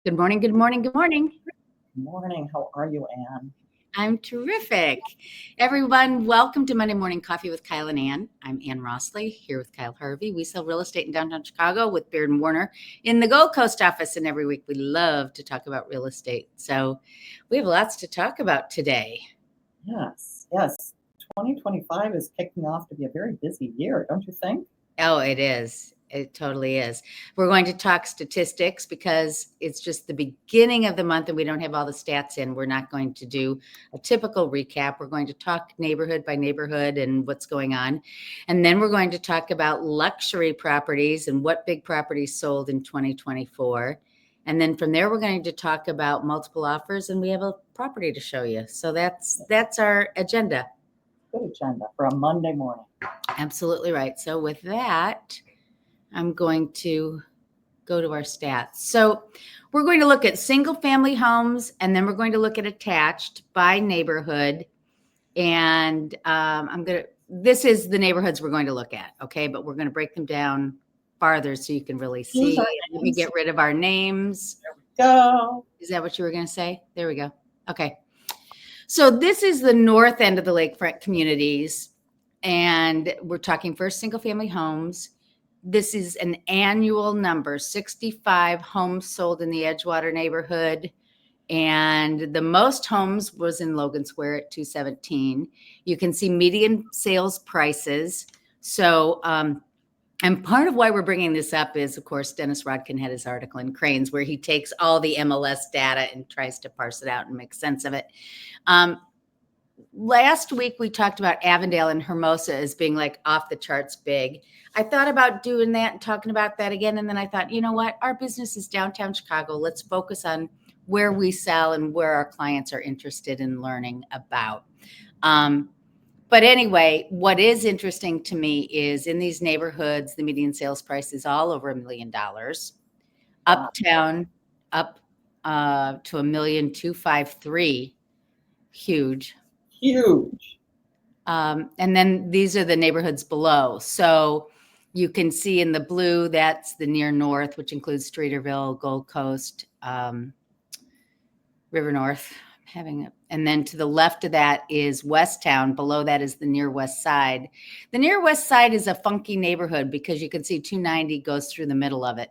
Good morning, good morning, good morning. Good morning. How are you, Anne? I'm terrific. Everyone, welcome to Monday Morning Coffee with Kyle and Ann. I'm Anne.Rossley here with Kyle Harvey. We sell real estate in downtown Chicago with Beard and Warner in the Gold Coast office. And every week we love to talk about real estate. So we have lots to talk about today. Yes. 2025 is kicking off to be a very busy year, don't you think? Oh, it is. It totally is. We're going to talk statistics because it's just the beginning of the month and we don't have all the stats in. We're not going to do a typical recap. We're going to talk neighborhood by neighborhood and what's going on. And then we're going to talk about luxury properties and what big properties sold in 2024. And then from there, we're going to talk about multiple offers and we have a property to show you. So that's our agenda. Good agenda for a Monday morning. Absolutely right. So with that, I'm going to go to our stats. So we're going to look at single family homes and then we're going to look at attached by neighborhood. And this is the neighborhoods we're going to look at. Okay. But we're going to break them down farther so you can really see. Let me get rid of our names. There we go. Is that what you were going to say? There we go. Okay. So this is the north end of the lakefront communities. And we're talking first single family homes. This is an annual number, 65 homes sold in the Edgewater neighborhood. And the most homes was in Logan Square at 217. You can see median sales prices. So, and part of why we're bringing this up is, of course, Dennis Rodkin had his article in Cranes where he takes all the MLS data and tries to parse it out and make sense of it. Last week, we talked about Avondale and Hermosa as being like off the charts big. I thought about doing that and talking about that again. And then I thought, you know what? Our business is downtown Chicago. Let's focus on where we sell and where our clients are interested in learning about. But anyway, what is interesting to me is in these neighborhoods, the median sales price is all over $1 million. Uptown up to $1,253,000. Huge. And then these are the neighborhoods below. So you can see in the blue, that's the near north, which includes Streeterville, Gold Coast, River North. And then to the left of that is Westtown. Below that is the near west side. The near west side is a funky neighborhood because you can see 290 goes through the middle of it.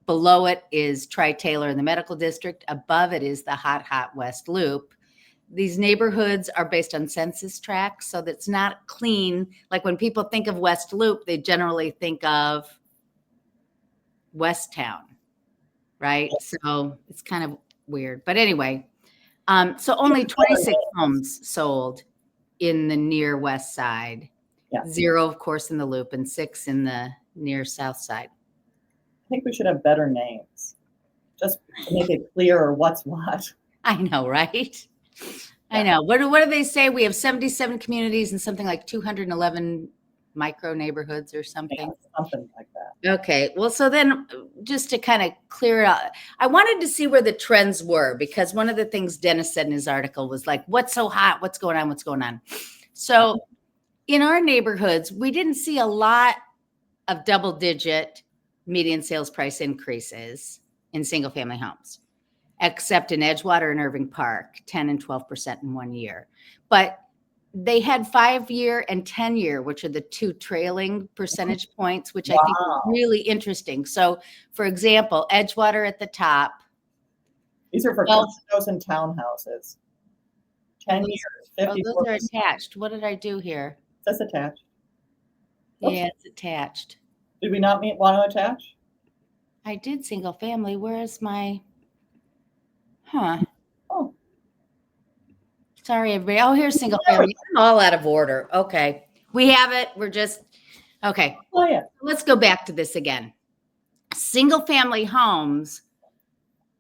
Below it is Tri-Taylor in the medical district. Above it is the hot West Loop. These neighborhoods are based on census tracts, so that's not clean. Like when people think of West Loop, they generally think of Westtown, right? So it's kind of weird. But anyway, so only 26 homes sold in the near west side. Yeah. 0, of course, in the Loop, and 6 in the near south side. I think we should have better names, just to make it clearer what's what. I know, right? I know. What do they say? We have 77 communities and something like 211 micro neighborhoods or something. Yeah, something like that. Okay. Well, so then just to kind of clear it out, I wanted to see where the trends were because one of the things Dennis said in his article was like, what's so hot? What's going on? What's going on? So in our neighborhoods, we didn't see a lot of double-digit median sales price increases in single family homes, except in Edgewater and Irving Park, 10 and 12% in 1 year. But they had 5-year and 10-year, which are the two trailing percentage points, which I think is really interesting. So, for example, Edgewater at the top. These are for condos and townhouses. 10 years, 54%. Oh, those are attached. What did I do here? It says attached. Yeah, it's attached. Did we not want to attach? I did single family. Where is my... Oh. Sorry, everybody. Oh, here's single family. I'm all out of order. Okay. We have it. We're just, okay. Oh, yeah. Let's go back to this again. Single family homes,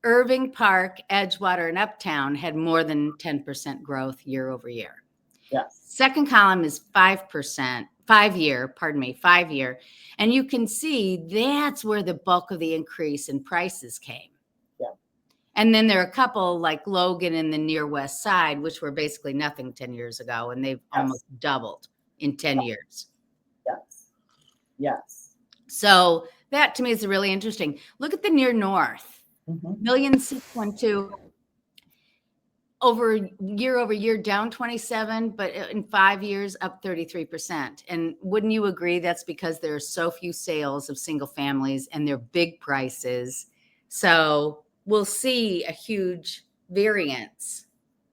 Irving Park, Edgewater, and Uptown had more than 10% growth year over year. Yes. Second column is 5%, 5-year. And you can see that's where the bulk of the increase in prices came. And then there are a couple like Logan in the near west side, which were basically nothing 10 years ago, and they've almost doubled in 10 years. Yes. So that to me is really interesting. Look at the near north. 1,612,000 over year down 27, but in 5 years up 33%. And wouldn't you agree that's because there are so few sales of single families and they're big prices? So we'll see a huge variance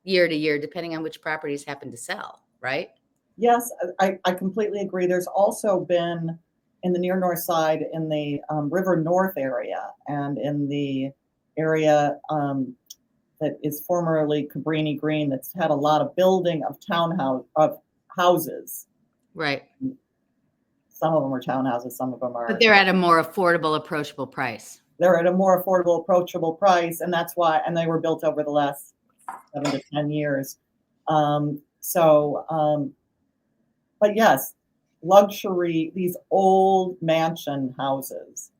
year to year, depending on which properties happen to sell, right? Yes, I completely agree. There's also been in the near north side, in the River North area, and in the area that is formerly Cabrini Green, that's had a lot of building of houses. Right. Some of them are townhouses, some of them are. But they're at a more affordable, approachable price. They're at a more affordable, approachable price, and that's why. And they were built over the last 7 to 10 years. But yes, luxury, these old mansion houses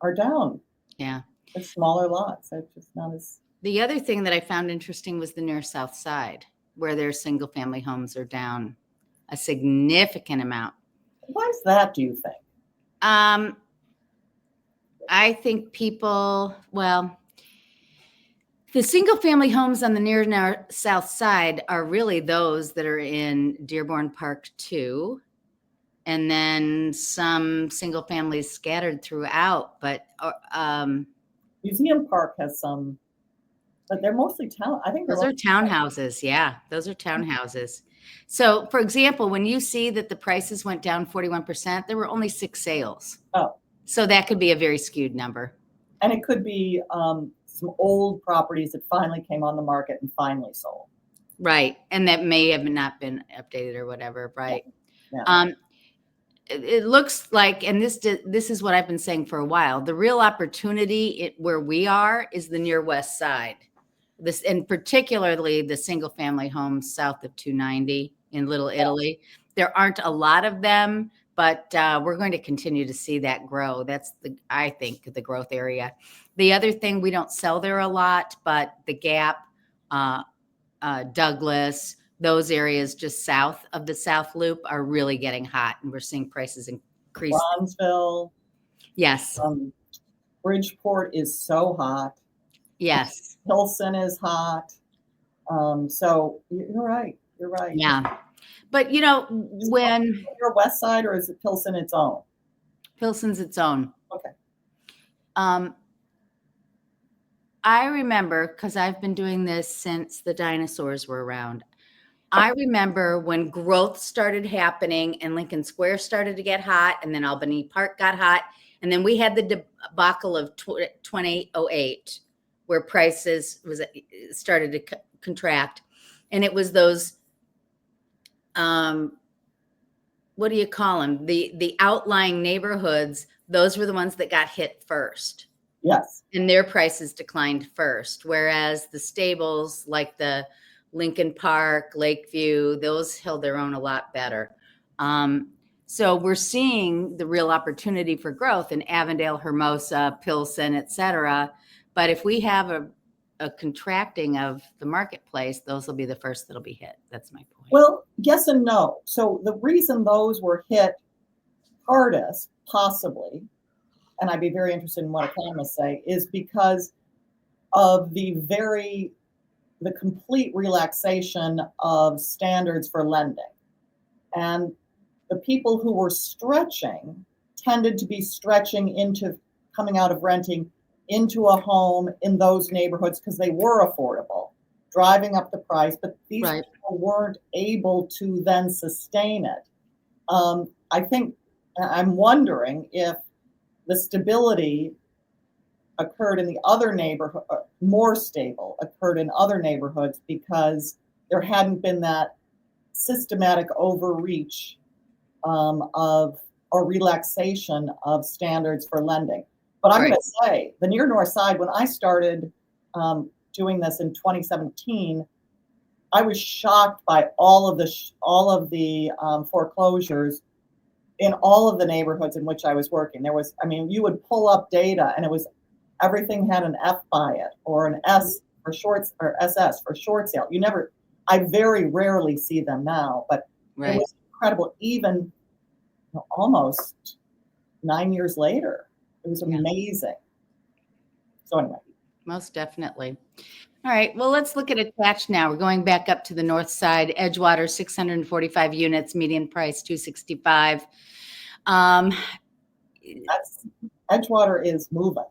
are down. Yeah. It's smaller lots. They're just not as. The other thing that I found interesting was the near south side, where their single family homes are down a significant amount. Why is that, do you think? I think the single family homes on the near south side are really those that are in Dearborn Park 2, and then some single families scattered throughout. But Museum Park has some, but they're mostly town. I think those are townhouses. Yeah, those are townhouses. So, for example, when you see that the prices went down 41%, there were only 6 sales. Oh, so that could be a very skewed number. And it could be some old properties that finally came on the market and finally sold. Right. And that may have not been updated or whatever. Right. Yeah. It looks like, and this is what I've been saying for a while, the real opportunity where we are is the near west side. And particularly the single family homes south of 290 in Little Italy. There aren't a lot of them, but we're going to continue to see that grow. That's I think the growth area. The other thing, we don't sell there a lot, but the Gap, Douglas, those areas just south of the South Loop are really getting hot, and we're seeing prices increase. Bronzeville. Yes. Bridgeport is so hot. Yes. Pilsen is hot. So you're right. You're right. Yeah. But when your west side, or is it Pilsen its own? Pilsen's its own. Okay. I remember, because I've been doing this since the dinosaurs were around. I remember when growth started happening and Lincoln Square started to get hot, and then Albany Park got hot, and then we had the debacle of 2008, where prices started to contract, and it was those. What do you call them? The outlying neighborhoods. Those were the ones that got hit first. Yes. And their prices declined first, whereas the stables like the Lincoln Park, Lakeview, those held their own a lot better. So we're seeing the real opportunity for growth in Avondale, Hermosa, Pilsen, et cetera. But if we have a contracting of the marketplace, those will be the first that'll be hit. That's my point. Well, yes and no. So the reason those were hit hardest, possibly, and I'd be very interested in what economists say, is because of the complete relaxation of standards for lending. And the people who were stretching tended to be stretching into coming out of renting into a home in those neighborhoods because they were affordable, driving up the price, but these people weren't able to then sustain it. I think, I'm wondering if the stability occurred in the other neighborhood, more stable occurred in other neighborhoods because there hadn't been that systematic overreach of or relaxation of standards for lending. But I'm going to say the near north side, when I started doing this in 2017, I was shocked by all of the foreclosures in all of the neighborhoods in which I was working. You would pull up data and everything had an F by it or an S for shorts or SS for short sale. I very rarely see them now, but it was incredible. Even almost 9 years later, it was amazing. So anyway. Most definitely. All right. Well, let's look at attached now. We're going back up to the north side. Edgewater, 645 units, median price 265. Um, That's Edgewater is moving.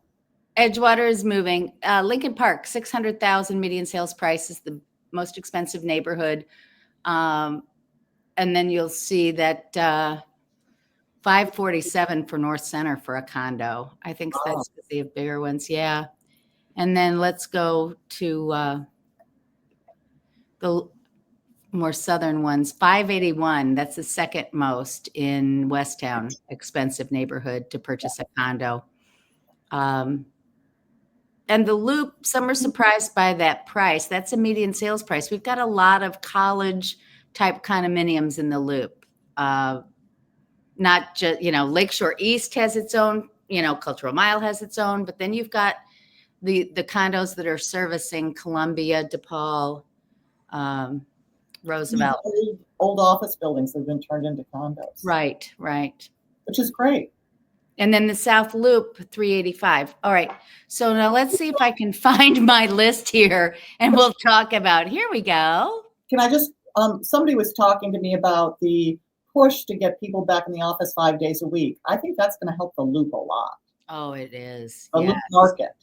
Edgewater is moving. Lincoln Park, 600,000 median sales price is the most expensive neighborhood. And then you'll see that 547 for North Center for a condo. I think that's the bigger ones. Yeah. And then let's go to the more southern ones. 581. That's the second most in Westtown, expensive neighborhood to purchase a condo. And the Loop, some are surprised by that price. That's a median sales price. We've got a lot of college type condominiums in the Loop. Not just, Lakeshore East has its own, Cultural Mile has its own, but then you've got the condos that are servicing Columbia, DePaul, Roosevelt. Old office buildings have been turned into condos. Right. Which is great. And then the South Loop, 385. All right. So now let's see if I can find my list here and we'll talk about, here we go. Can I just, somebody was talking to me about the push to get people back in the office 5 days a week. I think that's going to help the Loop a lot. Oh, it is. The Loop market.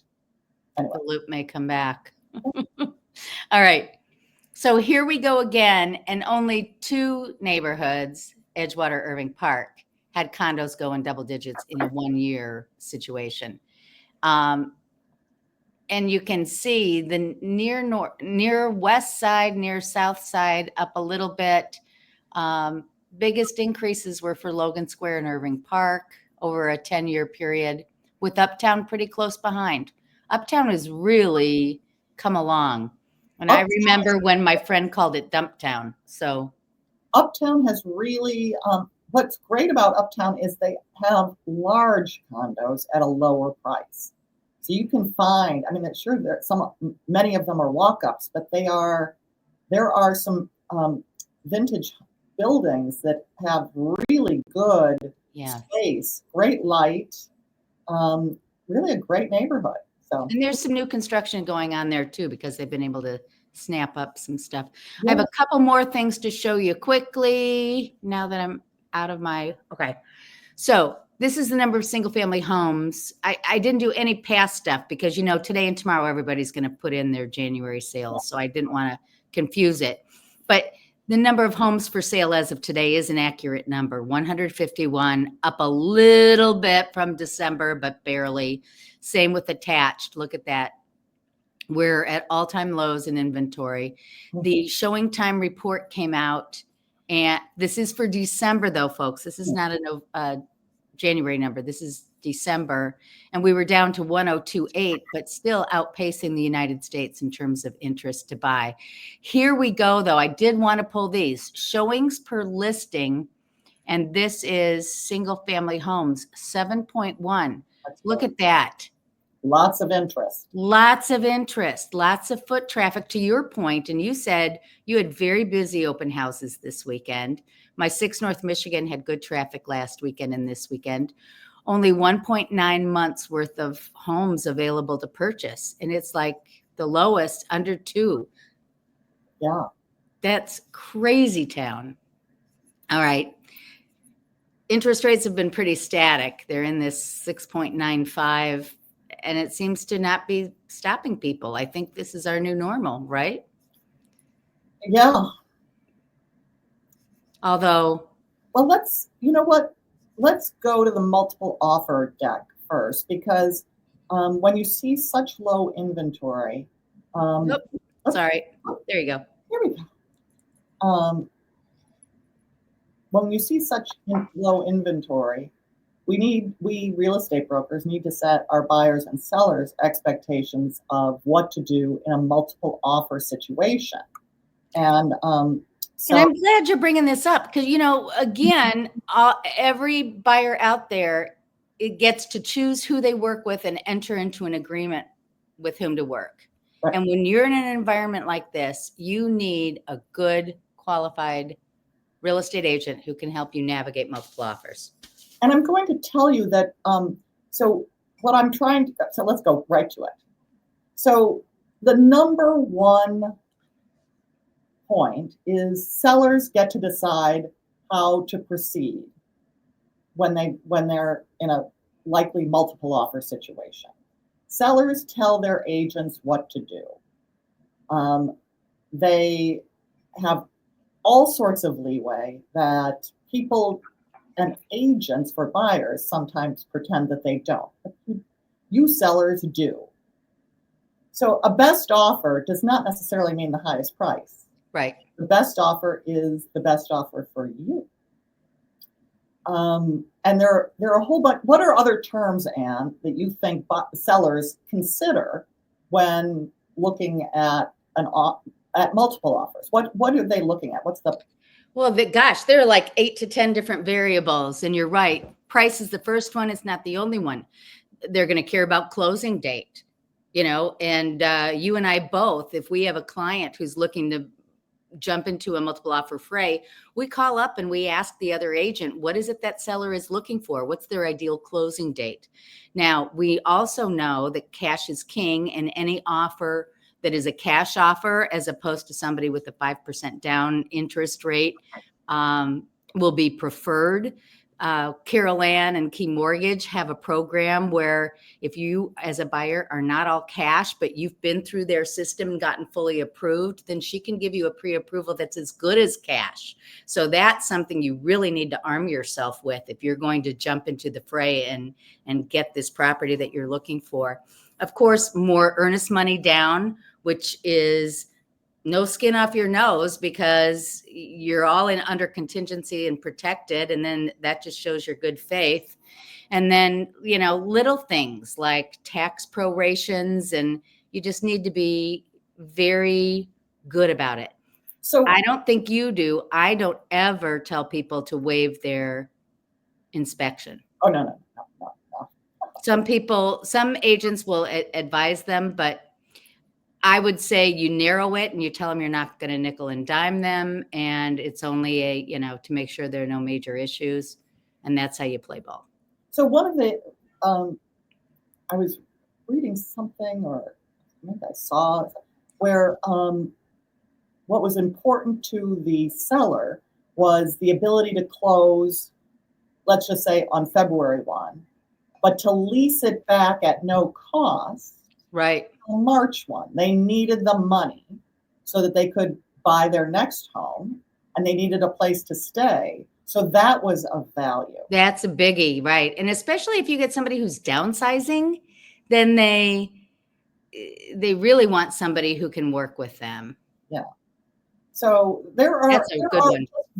Anyway. The Loop may come back. All right. So here we go again. And only 2 neighborhoods, Edgewater, Irving Park, had condos go in double digits in a 1-year situation. And you can see the near west side, near south side up a little bit. Biggest increases were for Logan Square and Irving Park over a 10-year period, with Uptown pretty close behind. Uptown has really come along. And I remember when my friend called it Dumptown. So Uptown has really, what's great about Uptown is they have large condos at a lower price. So you can find, I mean, sure, many of them are walk-ups, but there are some vintage buildings that have really good space, great light, really a great neighborhood. So, and there's some new construction going on there too, because they've been able to snap up some stuff. Yeah. I have a couple more things to show you quickly now that I'm out of my, okay. So this is the number of single family homes. I didn't do any past stuff because, today and tomorrow, everybody's going to put in their January sales. So I didn't want to confuse it, but the number of homes for sale as of today is an accurate number, 151, up a little bit from December, but barely. Same with attached. Look at that. We're at all-time lows in inventory. The showing time report came out, and this is for December, though, folks. This is not a January number. This is December, and we were down to 1028, but still outpacing the United States in terms of interest to buy. Here we go, though. I did want to pull these showings per listing, and this is single-family homes, 7.1. Look at that. Lots of interest. Lots of interest, lots of foot traffic, to your point. And you said you had very busy open houses this weekend. My 6 North Michigan had good traffic last weekend and this weekend. Only 1.9 months worth of homes available to purchase. And it's like the lowest, under 2. Yeah. That's crazy town. All right. Interest rates have been pretty static. They're in this 6.95. And it seems to not be stopping people. I think this is our new normal, right? Yeah. Although. Well, let's go to the multiple offer deck first, because when you see such low inventory. Sorry. There you go. Here we go. When you see such low inventory, we real estate brokers need to set our buyers and sellers expectations of what to do in a multiple offer situation. And and I'm glad you're bringing this up because, again, every buyer out there, it gets to choose who they work with and enter into an agreement with whom to work. Right. And when you're in an environment like this, you need a good, qualified real estate agent who can help you navigate multiple offers. And I'm going to tell you that, so let's go right to it. So the number one point is sellers get to decide how to proceed when they're in a likely multiple offer situation. Sellers tell their agents what to do. They have all sorts of leeway that people and agents for buyers sometimes pretend that they don't. But you sellers do. So a best offer does not necessarily mean the highest price. Right. The best offer is the best offer for you. And there are a whole bunch. What are other terms, Anne, that you think sellers consider when looking at at multiple offers? What are they looking at? What's the Well, gosh, there are like 8 to 10 different variables, and you're right. Price is the first one. It's not the only one. They're going to care about closing date, and you and I both, if we have a client who's looking to jump into a multiple offer fray, we call up and we ask the other agent, what is it that seller is looking for? What's their ideal closing date? Now, we also know that cash is king, and any offer that is a cash offer, as opposed to somebody with a 5% down interest rate, will be preferred. Carol Ann and Key Mortgage have a program where if you as a buyer are not all cash, but you've been through their system and gotten fully approved, then she can give you a pre-approval that's as good as cash. So that's something you really need to arm yourself with if you're going to jump into the fray and get this property that you're looking for. Of course, more earnest money down, which is no skin off your nose because you're all in under contingency and protected. And then that just shows your good faith. And then, little things like tax prorations, and you just need to be very good about it. So I don't think you do. I don't ever tell people to waive their inspection. Oh, no. Some agents will advise them, but I would say you narrow it and you tell them you're not going to nickel and dime them. And it's only to make sure there are no major issues. And that's how you play ball. So one of the, I was reading something, or I think I saw where what was important to the seller was the ability to close, let's just say on February 1, but to lease it back at no cost. Right. March 1. They needed the money so that they could buy their next home, and they needed a place to stay. So that was of value. That's a biggie, right? And especially if you get somebody who's downsizing, then they really want somebody who can work with them. Yeah. So there are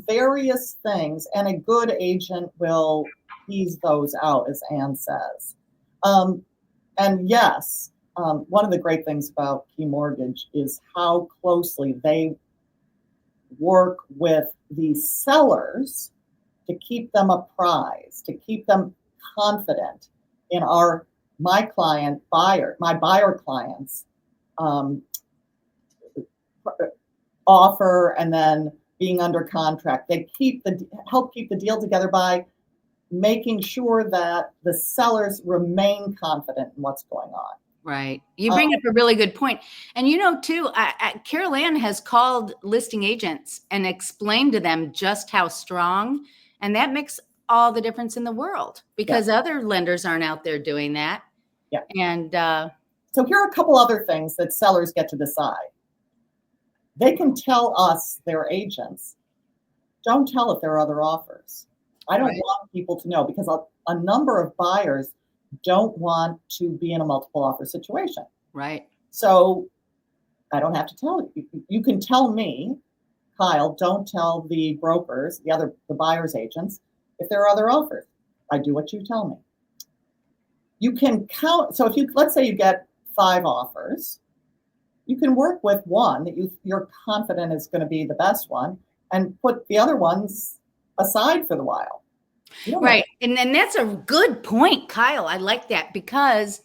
various things, and a good agent will tease those out, as Anne says. And yes, one of the great things about Key Mortgage is how closely they work with the sellers to keep them apprised, to keep them confident in my buyer clients offer, and then being under contract. They help keep the deal together by making sure that the sellers remain confident in what's going on. Right. You bring up a really good point. And too, Carol Ann has called listing agents and explained to them just how strong, and that makes all the difference in the world because other lenders aren't out there doing that. Yeah. And so here are a couple other things that sellers get to decide. They can tell us, their agents, don't tell if there are other offers. I don't want people to know, because a number of buyers don't want to be in a multiple offer situation. Right. So I don't have to tell you. You can tell me, Kyle, don't tell the brokers, the buyer's agents, if there are other offers. I do what you tell me. You can count. So let's say you get 5 offers, you can work with one that you're confident is going to be the best one, and put the other ones aside for the while. Right. And that's a good point, Kyle. I like that, because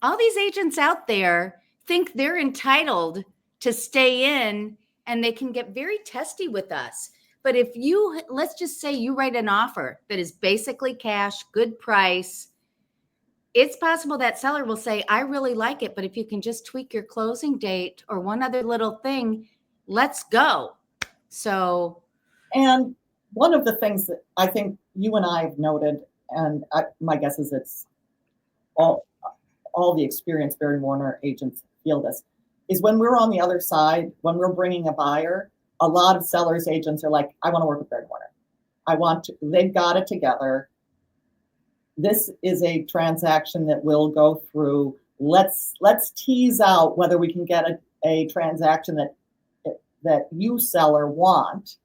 all these agents out there think they're entitled to stay in, and they can get very testy with us. But if let's just say you write an offer that is basically cash, good price, it's possible that seller will say, I really like it, but if you can just tweak your closing date or one other little thing, let's go. So, And one of the things that I think you and I have noted, and my guess is it's all the experienced Barry Warner agents feel this, is when we're on the other side, when we're bringing a buyer, a lot of sellers agents are like, I want to work with Barry Warner. They've got it together. This is a transaction that will go through. Let's tease out whether we can get a transaction that you seller want.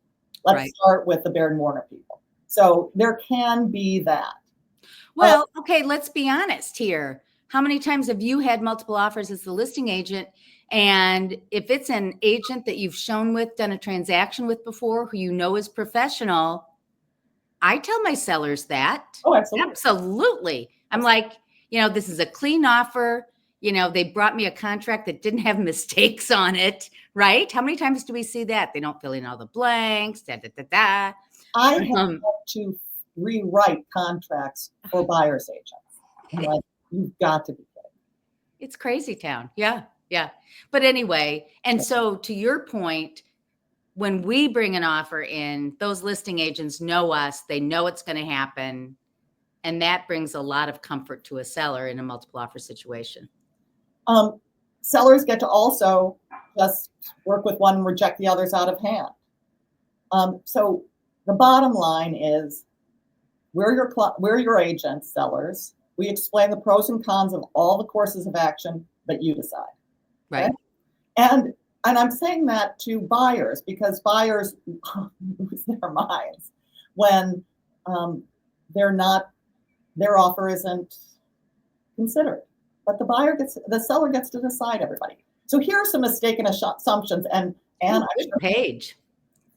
Let's start with the Barry Warner people. So there can be that. Well, okay, let's be honest here. How many times have you had multiple offers as the listing agent? And if it's an agent that you've shown with, done a transaction with before, who you know is professional, I tell my sellers that. Oh, absolutely. Absolutely. I'm like, this is a clean offer. They brought me a contract that didn't have mistakes on it, right? How many times do we see that? They don't fill in all the blanks, I have to rewrite contracts for buyer's agents. I'm like, you've got to be kidding. It's crazy town. Yeah. Yeah. But anyway, and so to your point, when we bring an offer in, those listing agents know us, they know it's going to happen. And that brings a lot of comfort to a seller in a multiple offer situation. Sellers get to also just work with one and reject the others out of hand. So the bottom line is, we're your agents, sellers. We explain the pros and cons of all the courses of action, but you decide. Right. Okay? And I'm saying that to buyers, because buyers lose their minds when their offer isn't considered. But the seller gets to decide, everybody. So here are some mistaken assumptions, and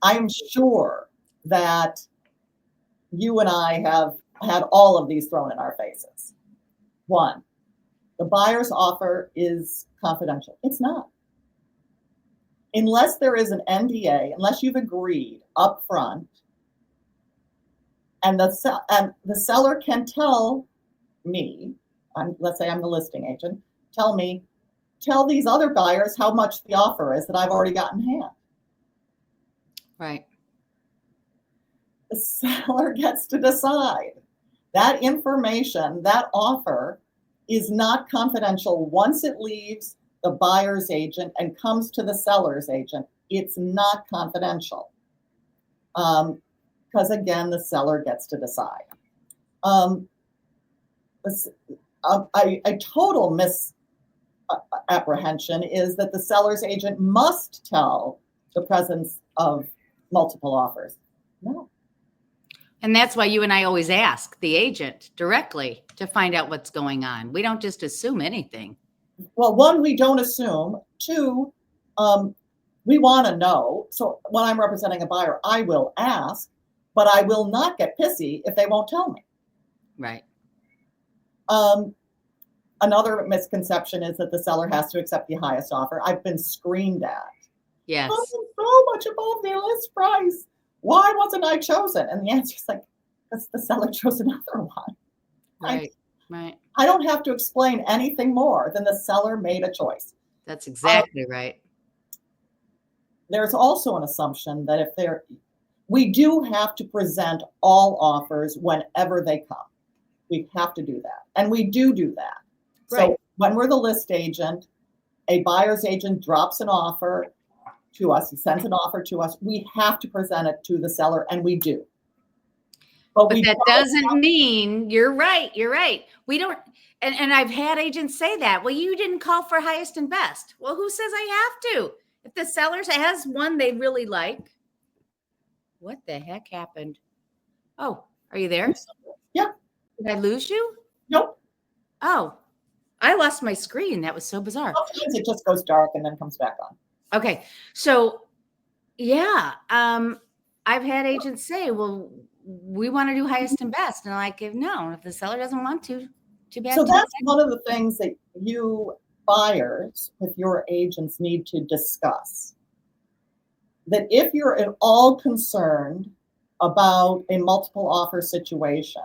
I'm sure that you and I have had all of these thrown in our faces. 1, the buyer's offer is confidential. It's not. Unless there is an NDA, unless you've agreed up front, and the seller can tell me, let's say I'm the listing agent, tell these other buyers how much the offer is that I've already got in hand. Right. The seller gets to decide. That information, that offer, is not confidential. Once it leaves the buyer's agent and comes to the seller's agent, it's not confidential. Because again, the seller gets to decide. A total misapprehension is that the seller's agent must tell the presence of multiple offers. No. And that's why you and I always ask the agent directly to find out what's going on. We don't just assume anything. Well, 1, we don't assume. 2, we want to know. So when I'm representing a buyer, I will ask, but I will not get pissy if they won't tell me. Right. Another misconception is that the seller has to accept the highest offer. I've been screamed at. Yes. I'm so much above the list price. Why wasn't I chosen? And the answer is like, because the seller chose another one. Right. I don't have to explain anything more than the seller made a choice. That's exactly right. There's also an assumption that we do have to present all offers whenever they come. We have to do that. And we do that. Right. So when we're the list agent, a buyer's agent drops an offer to us, he sends an offer to us, we have to present it to the seller, and we do. But that doesn't mean you're right. We don't, and I've had agents say that. Well, you didn't call for highest and best. Well, who says I have to? If the seller has one they really like. What the heck happened? Oh, are you there? Yeah. Did I lose you? Nope. Oh, I lost my screen. That was so bizarre. Sometimes it just goes dark and then comes back on. Okay. So, yeah, I've had agents say, well, we want to do highest and best. And I'm like, no, if the seller doesn't want to, too bad. So that's one of the things that you buyers with your agents need to discuss. That if you're at all concerned about a multiple offer situation,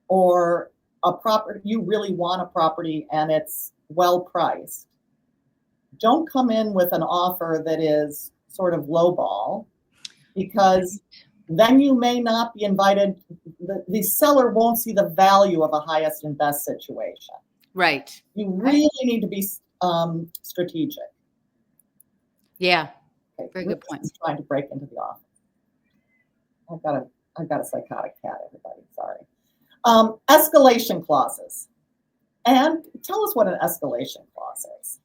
or a property, you really want a property and it's well priced, don't come in with an offer that is sort of lowball, because then you may not be invited. The seller won't see the value of a highest and best situation. Right. You really need to be strategic. Yeah. Okay, Very good point. Trying to break into the office. I've got a psychotic cat, everybody. Sorry. Escalation clauses. And tell us what an escalation clause is.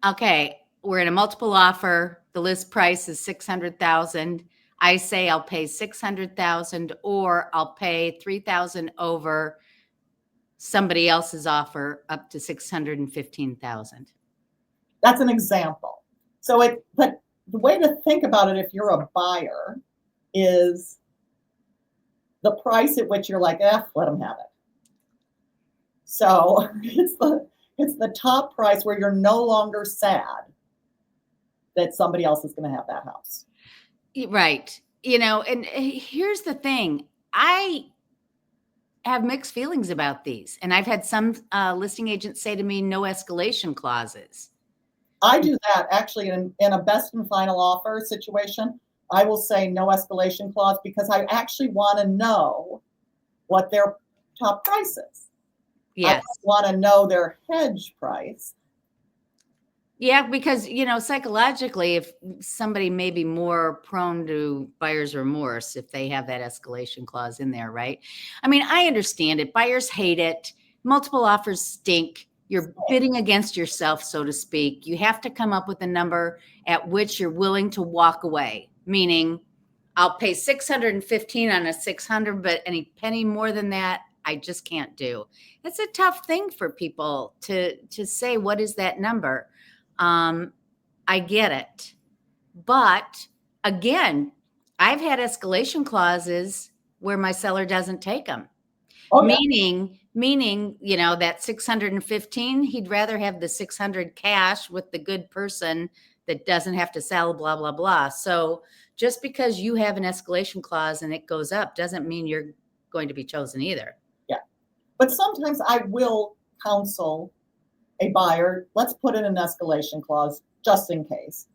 Okay, we're in a multiple offer. The list price is 600,000. I say I'll pay 600,000, or I'll pay 3,000 over somebody else's offer up to 615,000. That's an example. But the way to think about it, if you're a buyer, is the price at which you're like, let them have it. So it's the top price where you're no longer sad that somebody else is going to have that house. Right. And here's the thing. I have mixed feelings about these. And I've had some listing agents say to me, no escalation clauses. I do that actually in a best and final offer situation. I will say no escalation clause, because I actually want to know what their top price is. Yes. I want to know their hedge price. Yeah, because, psychologically, if somebody may be more prone to buyer's remorse if they have that escalation clause in there, right? I mean, I understand it. Buyers hate it. Multiple offers stink. You're bidding against yourself, so to speak. You have to come up with a number at which you're willing to walk away, meaning I'll pay 615 on a 600, but any penny more than that, I just can't do. It's a tough thing for people to say, what is that number? I get it. But again, I've had escalation clauses where my seller doesn't take them. Oh, yeah. Meaning, that 615, he'd rather have the 600 cash with the good person that doesn't have to sell, blah, blah, blah. So just because you have an escalation clause and it goes up doesn't mean you're going to be chosen either. Yeah. But sometimes I will counsel a buyer, let's put in an escalation clause just in case.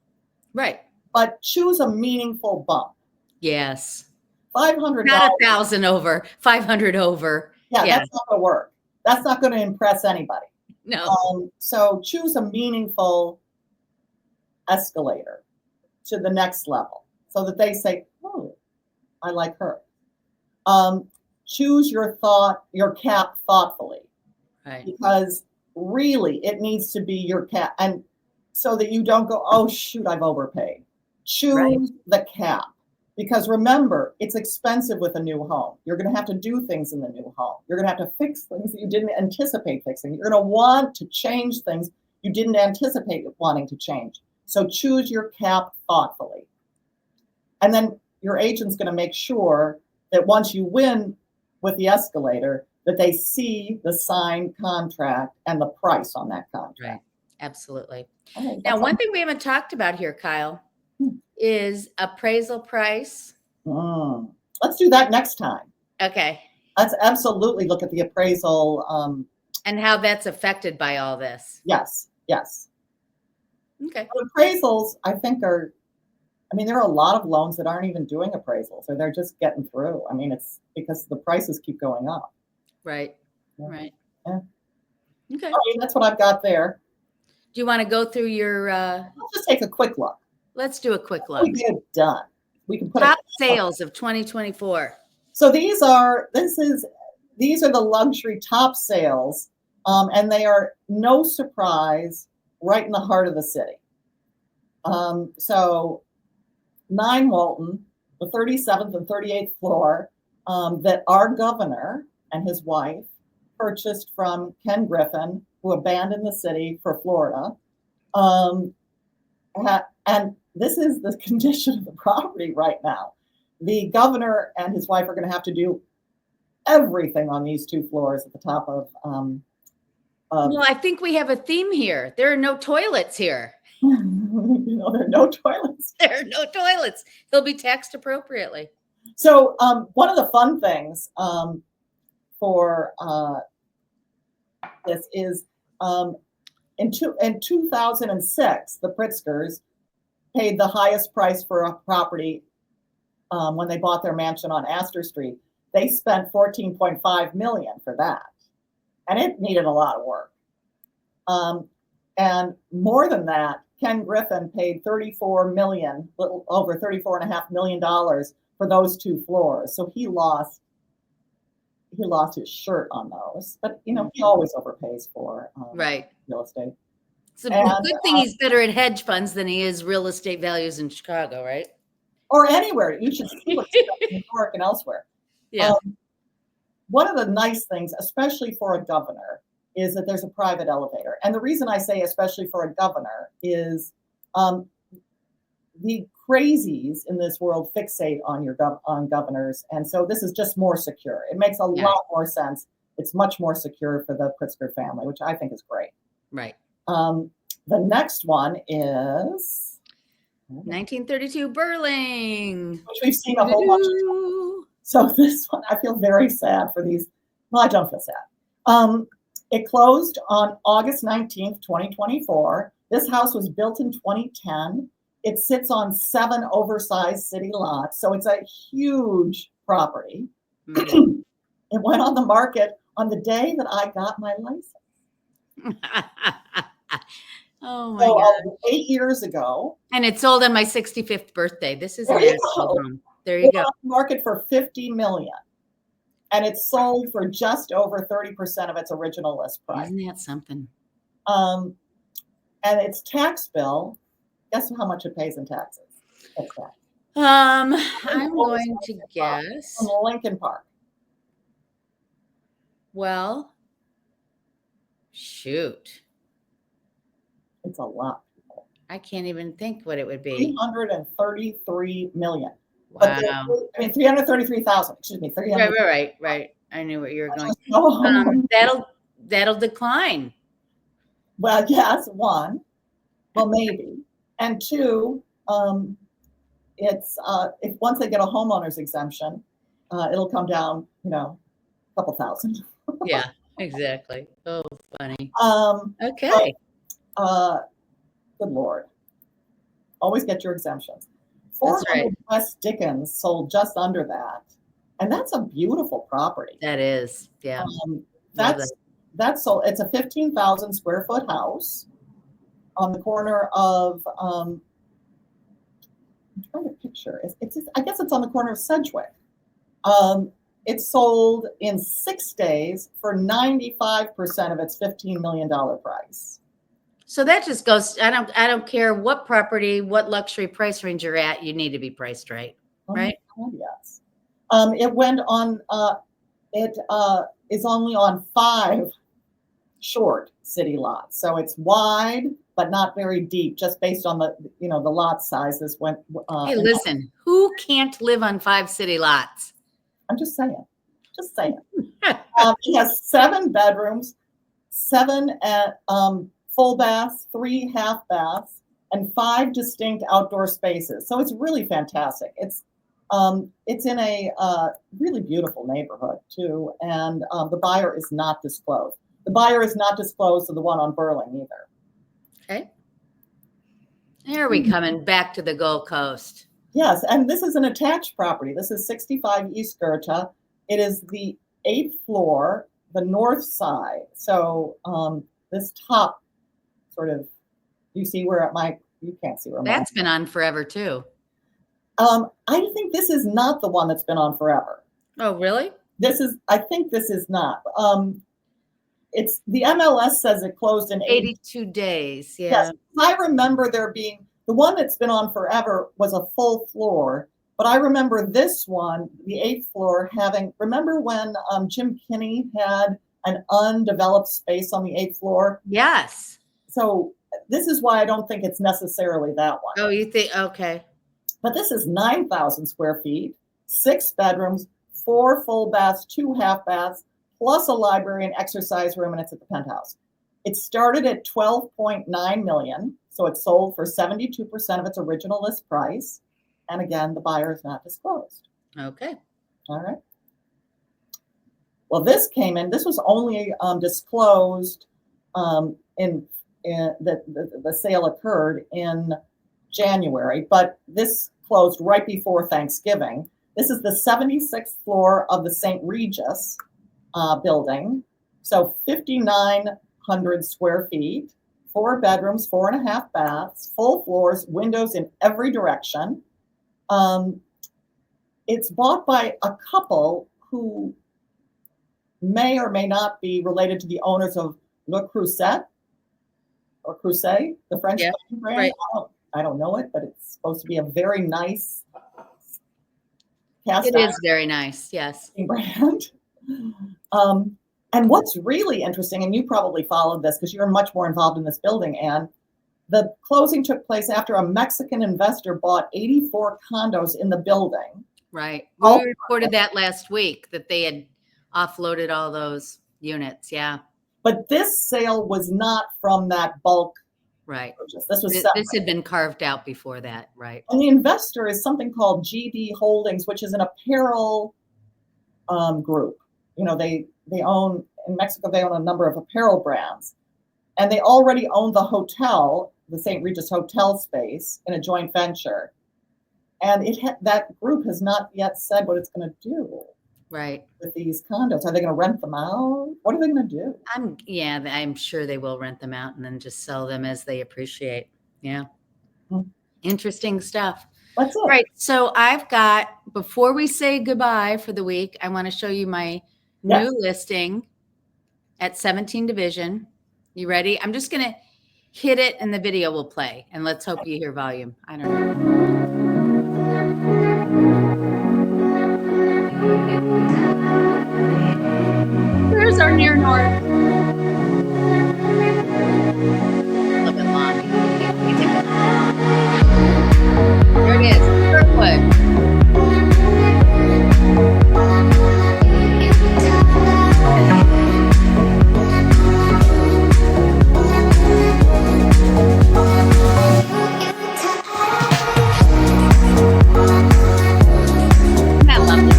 Right. But choose a meaningful bump. Yes. $500. Not 1,000 over, 500 over. Yeah, that's not going to work. That's not going to impress anybody. No. So choose a meaningful escalator to the next level so that they say, oh, I like her. Choose your cap thoughtfully. Right. Because really it needs to be your cap, and so that you don't go, oh shoot, I've overpaid. Choose the cap, because remember, it's expensive with a new home. You're going to have to do things in the new home. You're going to have to fix things that you didn't anticipate fixing. You're going to want to change things you didn't anticipate wanting to change. So choose your cap thoughtfully. And then your agent's going to make sure that once you win with the escalator, that they see the signed contract and the price on that contract. Right. Absolutely. Okay, now, one thing we haven't talked about here, Kyle, is appraisal price. Let's do that next time. Okay. Let's absolutely look at the appraisal. And how that's affected by all this. Yes. Okay. But appraisals, I think, there are a lot of loans that aren't even doing appraisals, or they're just getting through. I mean, it's because the prices keep going up. Right. Yeah. Right. Yeah. Okay. That's what I've got there. Do you want to go through your let's just take a quick look. Let's do a quick look. We get it done. We can put top sales of 2024. So these are the luxury top sales, and they are, no surprise, right in the heart of the city. So 9 Walton, the 37th and 38th floor, that our governor and his wife purchased from Ken Griffin, who abandoned the city for Florida. And this is the condition of the property right now. The governor and his wife are going to have to do everything on these 2 floors at the top of. Well, I think we have a theme here. There are no toilets here. There are no toilets. There are no toilets. They'll be taxed appropriately. So one of the fun things for this is in 2006, the Pritzkers paid the highest price for a property when they bought their mansion on Astor Street. They spent $14.5 million for that, and it needed a lot of work. And more than that, Ken Griffin paid $34 million, little over $34.5 million for those 2 floors. So he lost his shirt on those. But he always overpays for real estate. It's a good thing he's better at hedge funds than he is real estate values in Chicago, right? Or anywhere. You should see what's in New York and elsewhere. Yeah. One of the nice things, especially for a governor, is that there's a private elevator. And the reason I say especially for a governor is the crazies in this world fixate on governors. And so this is just more secure. It makes a lot more sense. It's much more secure for the Pritzker family, which I think is great. Right. The next one is 1932 Burling, which we've seen a whole bunch of times. So this one, I feel very sad for these. Well, I don't feel sad. It closed on August 19th, 2024. This house was built in 2010. It sits on 7 oversized city lots. So it's a huge property. Mm-hmm. It went on the market on the day that I got my license. Oh my God. 8 years ago. And it sold on my 65th birthday. This is an actual home. There you go. On the market for $50 million. And it sold for just over 30% of its original list price. Isn't that something? And its tax bill, guess how much it pays in taxes? I'm going to guess. From Lincoln Park. Well, shoot. It's a lot. I can't even think what it would be. $333 million. Wow. I mean, 333,000. Excuse me. Right. I knew what you were going. That'll decline. Well, yes, 1. Well, maybe, and 2. It's if once they get a homeowner's exemption, it'll come down. A couple thousand. Yeah, exactly. Oh, funny. Okay. Good Lord. Always get your exemptions. 400 West Dickens sold just under that. And that's a beautiful property. That is. Yeah. That's sold. It's a 15,000 square foot house on the corner of, I'm trying to picture. I guess it's on the corner of Sedgwick. It sold in 6 days for 95% of its $15 million price. So that just goes, I don't care what property, what luxury price range you're at, you need to be priced right. Right? Oh, yes. It went on, it is only on 5 short city lots. So it's wide, but not very deep, just based on the, the lot sizes. Hey, listen, who can't live on 5 city lots? I'm just saying. It has 7 bedrooms, 7 full baths, 3 half baths, and 5 distinct outdoor spaces. So it's really fantastic. It's in a really beautiful neighborhood too, and the buyer is not disclosed. The buyer is not disclosed to the one on Burling either. Okay. There we coming back to the Gold Coast. Yes, and this is an attached property. This is 65 East Goethe. It is the 8th floor, the north side. So this top sort of, you see where you can't see where that's been on forever too. I think this is not the one that's been on forever. Oh, really? I think this is not. It's the MLS says it closed in 82 days. Yeah. Yes, I remember there being the one that's been on forever was a full floor, but I remember this one, the 8th floor, remember when Jim Kinney had an undeveloped space on the 8th floor? Yes. So this is why I don't think it's necessarily that one. Oh, you think, okay. But this is 9,000 square feet, 6 bedrooms, 4 full baths, 2 half baths, plus a library and exercise room, and it's at the penthouse. It started at $12.9 million, so it sold for 72% of its original list price. And again, the buyer is not disclosed. Okay. All right. Well, this came in. This was only disclosed in the sale occurred in January, but this closed right before Thanksgiving. This is the 76th floor of the St. Regis building. So 5,900 square feet, 4 bedrooms, 4.5 baths, full floors, windows in every direction. It's bought by a couple who may or may not be related to the owners of Le Creuset or Creuset, the French brand. Right. I don't know it, but it's supposed to be a very nice cast It is very nice, yes. brand. And what's really interesting, and you probably followed this because you're much more involved in this building, Anne, the closing took place after a Mexican investor bought 84 condos in the building. Right. We reported that last week, that they had offloaded all those units. Yeah. But this sale was not from that bulk right purchase. This was this had been carved out before that. Right. And the investor is something called GD Holdings, which is an apparel group. You know, they own, in Mexico, they own a number of apparel brands. And they already own the hotel, the St. Regis hotel space, in a joint venture. And that group has not yet said what it's going to do. Right. With these condos. Are they going to rent them out? What are they going to do? I'm sure they will rent them out and then just sell them as they appreciate. Yeah. Mm-hmm. Interesting stuff. That's it. All right. So I've got, before we say goodbye for the week, I want to show you my new listing at 17 Division. You ready? I'm just going to hit it and the video will play. And let's hope you hear volume. I don't know. There's our near north. A little bit long. There it is. Kirkwood. Isn't that lovely?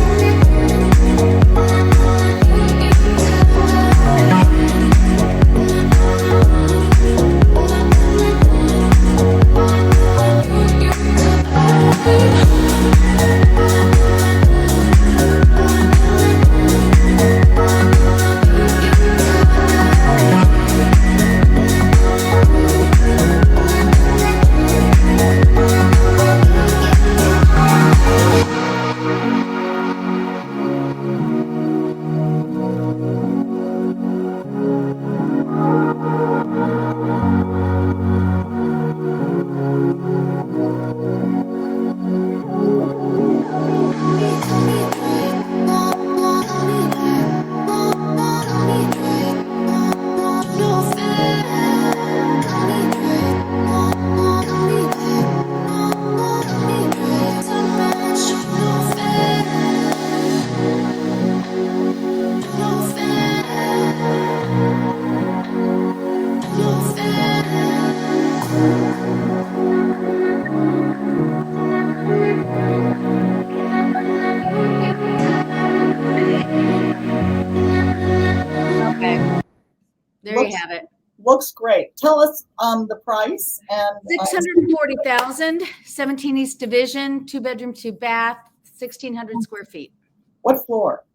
There you have it. Looks great. Tell us the price. And 640,000, 17 East Division, 2 bedroom, 2 bath, 1,600 square feet. What floor?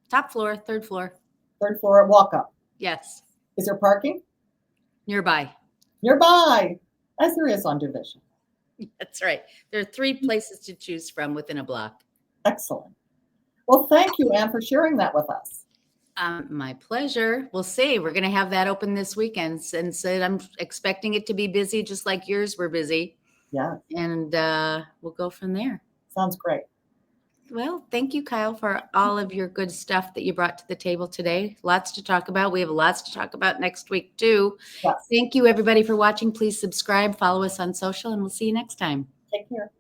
Top floor, third floor. Third floor, walk up. Yes. Is there parking? Nearby. Nearby, as there is on Division. That's right. There are 3 places to choose from within a block. Excellent. Well, thank you, Anne, for sharing that with us. My pleasure. We'll see. We're going to have that open this weekend. And so I'm expecting it to be busy, just like yours were busy. Yeah. And we'll go from there. Sounds great. Well, thank you, Kyle, for all of your good stuff that you brought to the table today. Lots to talk about. We have lots to talk about next week, too. Yes. Thank you, everybody, for watching. Please subscribe, follow us on social, and we'll see you next time. Take care.